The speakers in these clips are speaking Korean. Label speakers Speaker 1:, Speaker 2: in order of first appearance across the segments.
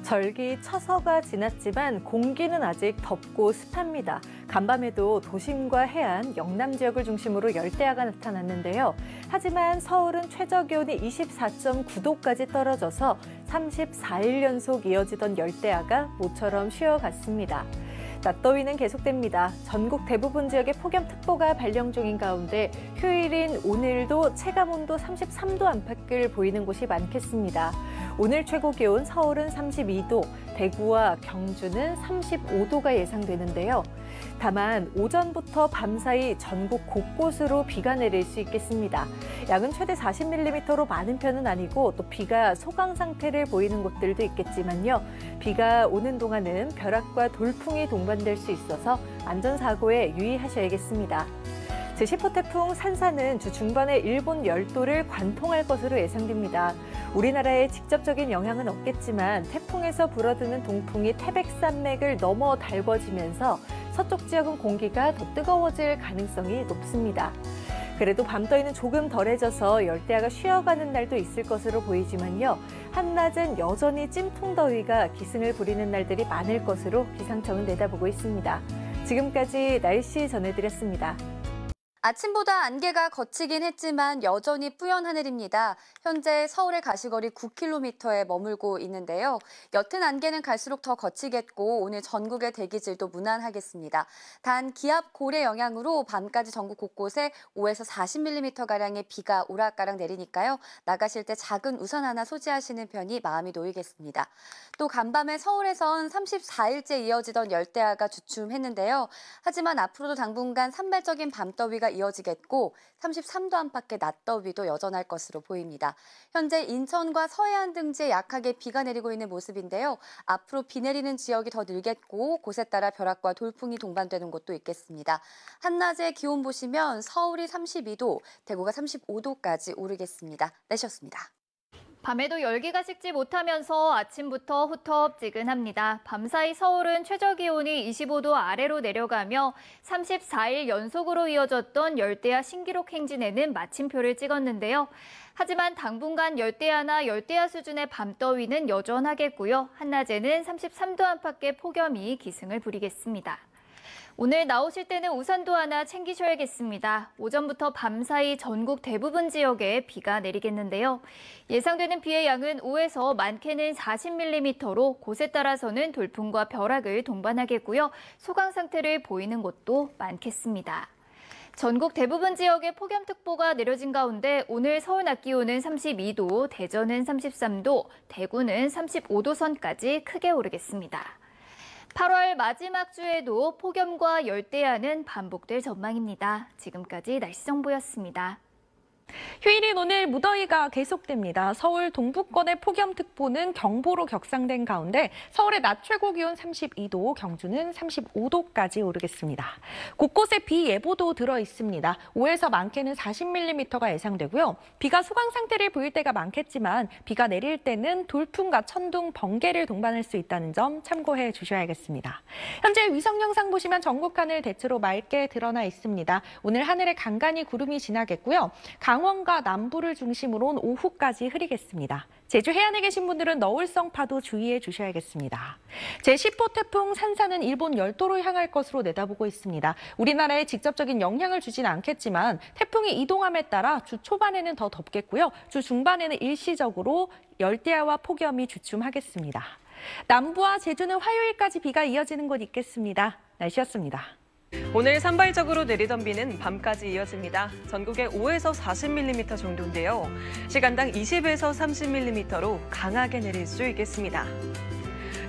Speaker 1: 절기 처서가 지났지만 공기는 아직 덥고 습합니다. 간밤에도 도심과 해안, 영남 지역을 중심으로 열대야가 나타났는데요. 하지만 서울은 최저기온이 24.9도까지 떨어져서 34일 연속 이어지던 열대야가 모처럼 쉬어갔습니다. 낮더위는 계속됩니다. 전국 대부분 지역에 폭염특보가 발령 중인 가운데 휴일인 오늘도 체감온도 33도 안팎을 보이는 곳이 많겠습니다. 오늘 최고 기온 서울은 32도, 대구와 경주는 35도가 예상되는데요. 다만 오전부터 밤사이 전국 곳곳으로 비가 내릴 수 있겠습니다. 양은 최대 40mm로 많은 편은 아니고 또 비가 소강 상태를 보이는 곳들도 있겠지만요. 비가 오는 동안은 벼락과 돌풍이 동반될 수 있어서 안전사고에 유의하셔야겠습니다. 제10호 태풍 산사는 주 중반에 일본 열도를 관통할 것으로 예상됩니다. 우리나라에 직접적인 영향은 없겠지만 태풍에서 불어드는 동풍이 태백산맥을 넘어 달궈지면서 서쪽 지역은 공기가 더 뜨거워질 가능성이 높습니다. 그래도 밤더위는 조금 덜해져서 열대야가 쉬어가는 날도 있을 것으로 보이지만요. 한낮은 여전히 찜통더위가 기승을 부리는 날들이 많을 것으로 기상청은 내다보고 있습니다. 지금까지 날씨 전해드렸습니다.
Speaker 2: 아침보다 안개가 걷히긴 했지만 여전히 뿌연 하늘입니다. 현재 서울의 가시거리 9km에 머물고 있는데요. 옅은 안개는 갈수록 더 걷히겠고 오늘 전국의 대기질도 무난하겠습니다. 단 기압 고래 영향으로 밤까지 전국 곳곳에 5에서 40mm가량의 비가 오락가락 내리니까요. 나가실 때 작은 우산 하나 소지하시는 편이 마음이 놓이겠습니다. 또 간밤에 서울에선 34일째 이어지던 열대야가 주춤했는데요. 하지만 앞으로도 당분간 산발적인 밤더위가 이어지겠고 33도 안팎의 낮더위도 여전할 것으로 보입니다. 현재 인천과 서해안 등지에 약하게 비가 내리고 있는 모습인데요. 앞으로 비 내리는 지역이 더 늘겠고 곳에 따라 벼락과 돌풍이 동반되는 곳도 있겠습니다. 한낮의 기온 보시면 서울이 32도, 대구가 35도까지 오르겠습니다. 날씨였습니다.
Speaker 3: 밤에도 열기가 식지 못하면서 아침부터 후텁지근합니다. 밤사이 서울은 최저기온이 25도 아래로 내려가며 34일 연속으로 이어졌던 열대야 신기록 행진에는 마침표를 찍었는데요. 하지만 당분간 열대야나 열대야 수준의 밤더위는 여전하겠고요. 한낮에는 33도 안팎의 폭염이 기승을 부리겠습니다. 오늘 나오실 때는 우산도 하나 챙기셔야겠습니다. 오전부터 밤사이 전국 대부분 지역에 비가 내리겠는데요. 예상되는 비의 양은 5에서 많게는 40mm로 곳에 따라서는 돌풍과 벼락을 동반하겠고요. 소강 상태를 보이는 곳도 많겠습니다. 전국 대부분 지역에 폭염특보가 내려진 가운데 오늘 서울 낮 기온은 32도, 대전은 33도, 대구는 35도 선까지 크게 오르겠습니다. 8월 마지막 주에도 폭염과 열대야는 반복될 전망입니다. 지금까지 날씨 정보였습니다.
Speaker 4: 휴일인 오늘 무더위가 계속됩니다. 서울 동부권의 폭염특보는 경보로 격상된 가운데 서울의 낮 최고 기온 32도, 경주는 35도까지 오르겠습니다. 곳곳에 비 예보도 들어 있습니다. 5에서 많게는 40mm가 예상되고요. 비가 소강 상태를 보일 때가 많겠지만 비가 내릴 때는 돌풍과 천둥, 번개를 동반할 수 있다는 점 참고해 주셔야겠습니다. 현재 위성 영상 보시면 전국 하늘 대체로 맑게 드러나 있습니다. 오늘 하늘에 간간히 구름이 지나겠고요. 강원과 남부를 중심으로는 오후까지 흐리겠습니다. 제주 해안에 계신 분들은 너울성 파도 주의해 주셔야겠습니다. 제10호 태풍 산사는 일본 열도로 향할 것으로 내다보고 있습니다. 우리나라에 직접적인 영향을 주진 않겠지만 태풍이 이동함에 따라 주 초반에는 더 덥겠고요. 주 중반에는 일시적으로 열대야와 폭염이 주춤하겠습니다. 남부와 제주는 화요일까지 비가 이어지는 곳 있겠습니다. 날씨였습니다.
Speaker 5: 오늘 산발적으로 내리던 비는 밤까지 이어집니다. 전국에 5에서 40mm 정도인데요. 시간당 20에서 30mm로 강하게 내릴 수 있겠습니다.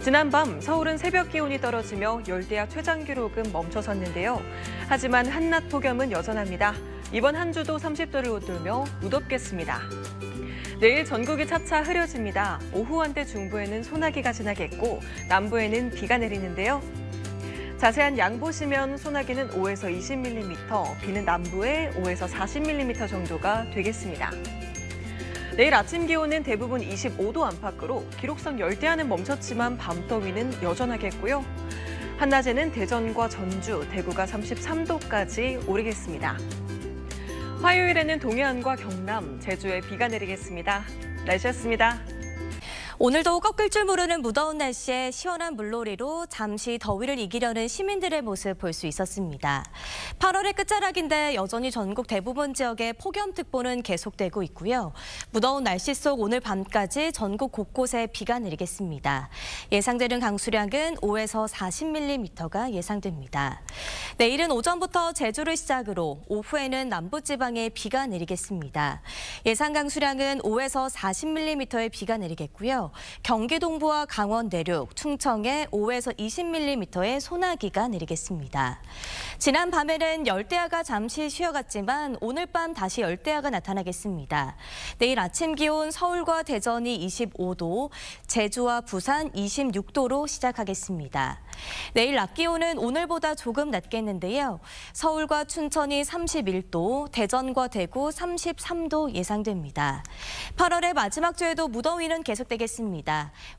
Speaker 5: 지난밤 서울은 새벽 기온이 떨어지며 열대야 최장 기록은 멈춰섰는데요. 하지만 한낮 폭염은 여전합니다. 이번 한 주도 30도를 웃돌며 무덥겠습니다. 내일 전국이 차차 흐려집니다. 오후 한때 중부에는 소나기가 지나겠고 남부에는 비가 내리는데요. 자세한 양 보시면 소나기는 5에서 20mm, 비는 남부에 5에서 40mm 정도가 되겠습니다. 내일 아침 기온은 대부분 25도 안팎으로 기록상 열대야는 멈췄지만 밤더위는 여전하겠고요. 한낮에는 대전과 전주, 대구가 33도까지 오르겠습니다. 화요일에는 동해안과 경남, 제주에 비가 내리겠습니다. 날씨였습니다.
Speaker 6: 오늘도 꺾을 줄 모르는 무더운 날씨에 시원한 물놀이로 잠시 더위를 이기려는 시민들의 모습 볼 수 있었습니다. 8월의 끝자락인데 여전히 전국 대부분 지역에 폭염특보는 계속되고 있고요. 무더운 날씨 속 오늘 밤까지 전국 곳곳에 비가 내리겠습니다. 예상되는 강수량은 5에서 40mm가 예상됩니다. 내일은 오전부터 제주를 시작으로 오후에는 남부지방에 비가 내리겠습니다. 예상 강수량은 5에서 40mm의 비가 내리겠고요. 경기 동부와 강원 내륙, 충청에 5에서 20mm의 소나기가 내리겠습니다. 지난 밤에는 열대야가 잠시 쉬어갔지만 오늘 밤 다시 열대야가 나타나겠습니다. 내일 아침 기온 서울과 대전이 25도, 제주와 부산 26도로 시작하겠습니다. 내일 낮 기온은 오늘보다 조금 낮겠는데요. 서울과 춘천이 31도, 대전과 대구 33도 예상됩니다. 8월의 마지막 주에도 무더위는 계속되겠습니다.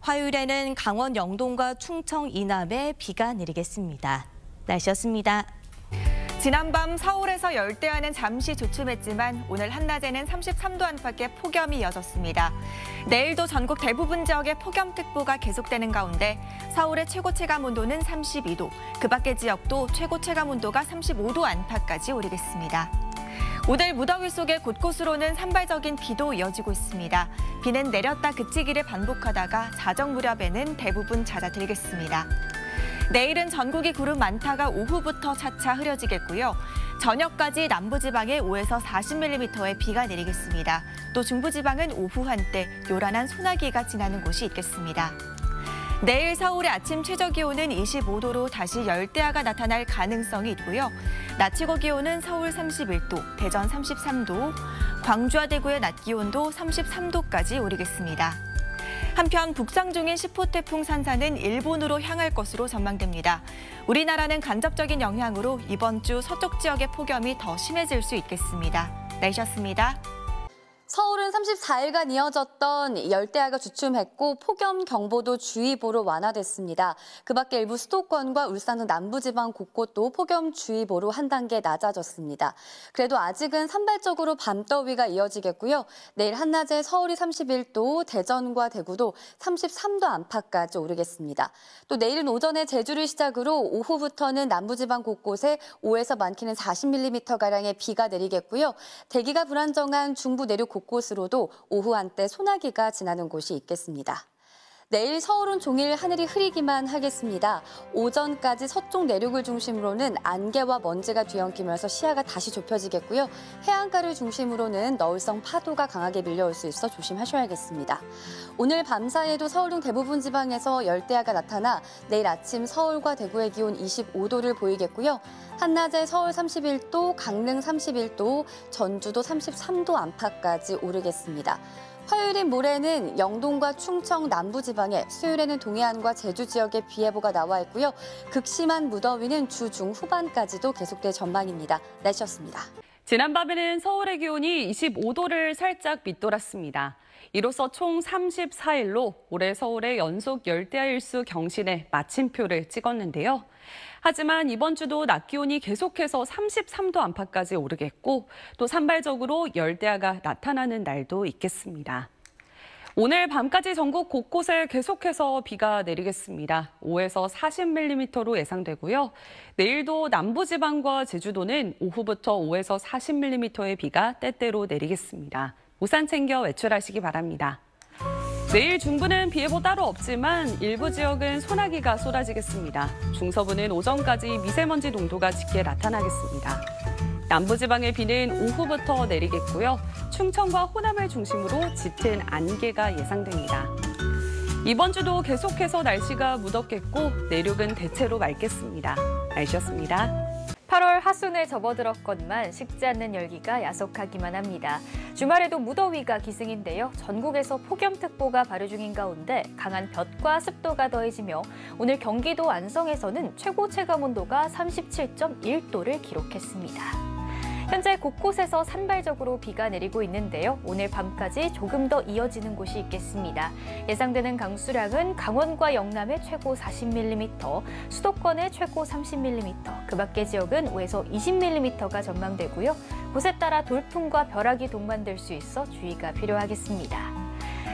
Speaker 6: 화요일에는 강원 영동과 충청 이남에 비가 내리겠습니다. 날씨였습니다.
Speaker 7: 지난밤 서울에서 열대야는 잠시 주춤했지만 오늘 한낮에는 33도 안팎의 폭염이 이어졌습니다. 내일도 전국 대부분 지역에 폭염특보가 계속되는 가운데 서울의 최고 체감온도는 32도, 그 밖의 지역도 최고 체감온도가 35도 안팎까지 오르겠습니다. 오늘 무더위 속에 곳곳으로는 산발적인 비도 이어지고 있습니다. 비는 내렸다 그치기를 반복하다가 자정 무렵에는 대부분 잦아들겠습니다. 내일은 전국이 구름 많다가 오후부터 차차 흐려지겠고요. 저녁까지 남부지방에 5에서 40mm의 비가 내리겠습니다. 또 중부지방은 오후 한때 요란한 소나기가 지나는 곳이 있겠습니다. 내일 서울의 아침 최저기온은 25도로 다시 열대야가 나타날 가능성이 있고요. 낮 최고기온은 서울 31도, 대전 33도, 광주와 대구의 낮 기온도 33도까지 오르겠습니다. 한편 북상 중인 10호 태풍 산사는 일본으로 향할 것으로 전망됩니다. 우리나라는 간접적인 영향으로 이번 주 서쪽 지역의 폭염이 더 심해질 수 있겠습니다. 날씨였습니다.
Speaker 2: 서울은 34일간 이어졌던 열대야가 주춤했고 폭염 경보도 주의보로 완화됐습니다. 그 밖에 일부 수도권과 울산 등 남부지방 곳곳도 폭염 주의보로 한 단계 낮아졌습니다. 그래도 아직은 산발적으로 밤더위가 이어지겠고요. 내일 한낮에 서울이 31도, 대전과 대구도 33도 안팎까지 오르겠습니다. 또 내일은 오전에 제주를 시작으로 오후부터는 남부지방 곳곳에 5에서 많게는 40mm가량의 비가 내리겠고요. 대기가 불안정한 중부 내륙 곳곳으로도 오후 한때 소나기가 지나는 곳이 있겠습니다. 내일 서울은 종일 하늘이 흐리기만 하겠습니다. 오전까지 서쪽 내륙을 중심으로는 안개와 먼지가 뒤엉키면서 시야가 다시 좁혀지겠고요. 해안가를 중심으로는 너울성 파도가 강하게 밀려올 수 있어 조심하셔야겠습니다. 오늘 밤 사이에도 서울 등 대부분 지방에서 열대야가 나타나 내일 아침 서울과 대구의 기온 25도를 보이겠고요. 한낮에 서울 31도, 강릉 31도, 전주도 33도 안팎까지 오르겠습니다. 화요일인 모레는 영동과 충청 남부지방에, 수요일에는 동해안과 제주 지역에 비 예보가 나와 있고요. 극심한 무더위는 주 중후반까지도 계속될 전망입니다. 날씨였습니다.
Speaker 8: 지난밤에는 서울의 기온이 25도를 살짝 밑돌았습니다. 이로써 총 34일로 올해 서울의 연속 열대야 일수 경신에 마침표를 찍었는데요. 하지만 이번 주도 낮 기온이 계속해서 33도 안팎까지 오르겠고 또 산발적으로 열대야가 나타나는 날도 있겠습니다. 오늘 밤까지 전국 곳곳에 계속해서 비가 내리겠습니다. 5에서 40mm로 예상되고요. 내일도 남부지방과 제주도는 오후부터 5에서 40mm의 비가 때때로 내리겠습니다. 우산 챙겨 외출하시기 바랍니다. 내일 중부는 비 예보 따로 없지만 일부 지역은 소나기가 쏟아지겠습니다. 중서부는 오전까지 미세먼지 농도가 짙게 나타나겠습니다. 남부지방의 비는 오후부터 내리겠고요. 충청과 호남을 중심으로 짙은 안개가 예상됩니다. 이번 주도 계속해서 날씨가 무덥겠고 내륙은 대체로 맑겠습니다. 날씨였습니다.
Speaker 3: 8월 하순에 접어들었건만 식지 않는 열기가 야속하기만 합니다. 주말에도 무더위가 기승인데요. 전국에서 폭염특보가 발효 중인 가운데 강한 볕과 습도가 더해지며 오늘 경기도 안성에서는 최고 체감온도가 37.1도를 기록했습니다. 현재 곳곳에서 산발적으로 비가 내리고 있는데요. 오늘 밤까지 조금 더 이어지는 곳이 있겠습니다. 예상되는 강수량은 강원과 영남의 최고 40mm, 수도권의 최고 30mm, 그 밖의 지역은 5에서 20mm가 전망되고요. 곳에 따라 돌풍과 벼락이 동반될 수 있어 주의가 필요하겠습니다.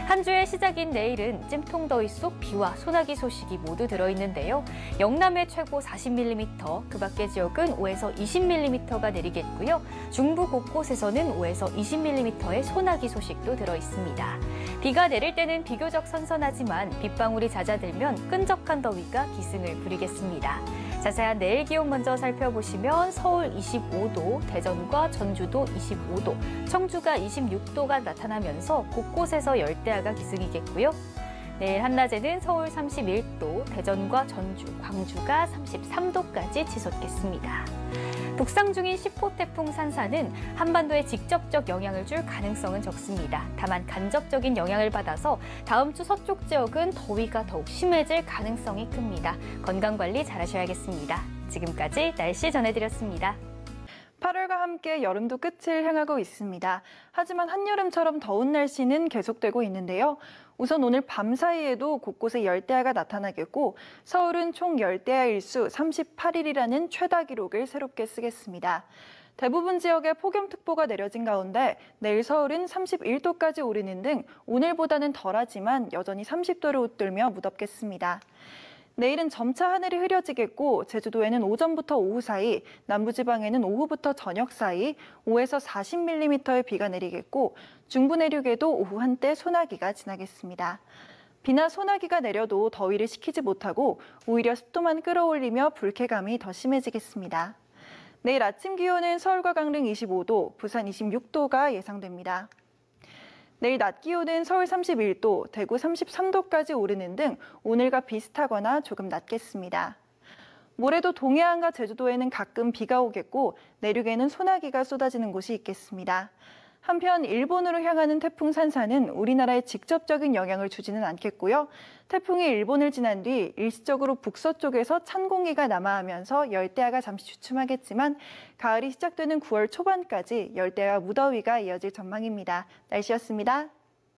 Speaker 1: 한 주의 시작인 내일은 찜통더위 속 비와 소나기 소식이 모두 들어있는데요. 영남의 최고 40mm, 그 밖의 지역은 5에서 20mm가 내리겠고요. 중부 곳곳에서는 5에서 20mm의 소나기 소식도 들어있습니다. 비가 내릴 때는 비교적 선선하지만 빗방울이 잦아들면 끈적한 더위가 기승을 부리겠습니다. 자세한 내일 기온 먼저 살펴보시면 서울 25도, 대전과 전주도 25도, 청주가 26도가 나타나면서 곳곳에서 열대야가 기승이겠고요. 내일 한낮에는 서울 31도, 대전과 전주, 광주가 33도까지 치솟겠습니다. 북상 중인 10호 태풍 산사는 한반도에 직접적 영향을 줄 가능성은 적습니다. 다만 간접적인 영향을 받아서 다음 주 서쪽 지역은 더위가 더욱 심해질 가능성이 큽니다. 건강관리 잘하셔야겠습니다. 지금까지 날씨 전해드렸습니다.
Speaker 9: 8월과 함께 여름도 끝을 향하고 있습니다. 하지만 한여름처럼 더운 날씨는 계속되고 있는데요. 우선 오늘 밤 사이에도 곳곳에 열대야가 나타나겠고 서울은 총 열대야 일수 38일이라는 최다 기록을 새롭게 쓰겠습니다. 대부분 지역에 폭염특보가 내려진 가운데 내일 서울은 31도까지 오르는 등 오늘보다는 덜하지만 여전히 30도를 웃돌며 무덥겠습니다. 내일은 점차 하늘이 흐려지겠고 제주도에는 오전부터 오후 사이, 남부지방에는 오후부터 저녁 사이 5에서 40mm의 비가 내리겠고 중부 내륙에도 오후 한때 소나기가 지나겠습니다. 비나 소나기가 내려도 더위를 식히지 못하고 오히려 습도만 끌어올리며 불쾌감이 더 심해지겠습니다. 내일 아침 기온은 서울과 강릉 25도, 부산 26도가 예상됩니다. 내일 낮 기온은 서울 31도, 대구 33도까지 오르는 등 오늘과 비슷하거나 조금 낮겠습니다. 모레도 동해안과 제주도에는 가끔 비가 오겠고 내륙에는 소나기가 쏟아지는 곳이 있겠습니다. 한편 일본으로 향하는 태풍 산사는 우리나라에 직접적인 영향을 주지는 않겠고요. 태풍이 일본을 지난 뒤 일시적으로 북서쪽에서 찬 공기가 남하하면서 열대야가 잠시 주춤하겠지만 가을이 시작되는 9월 초반까지 열대야와 무더위가 이어질 전망입니다. 날씨였습니다.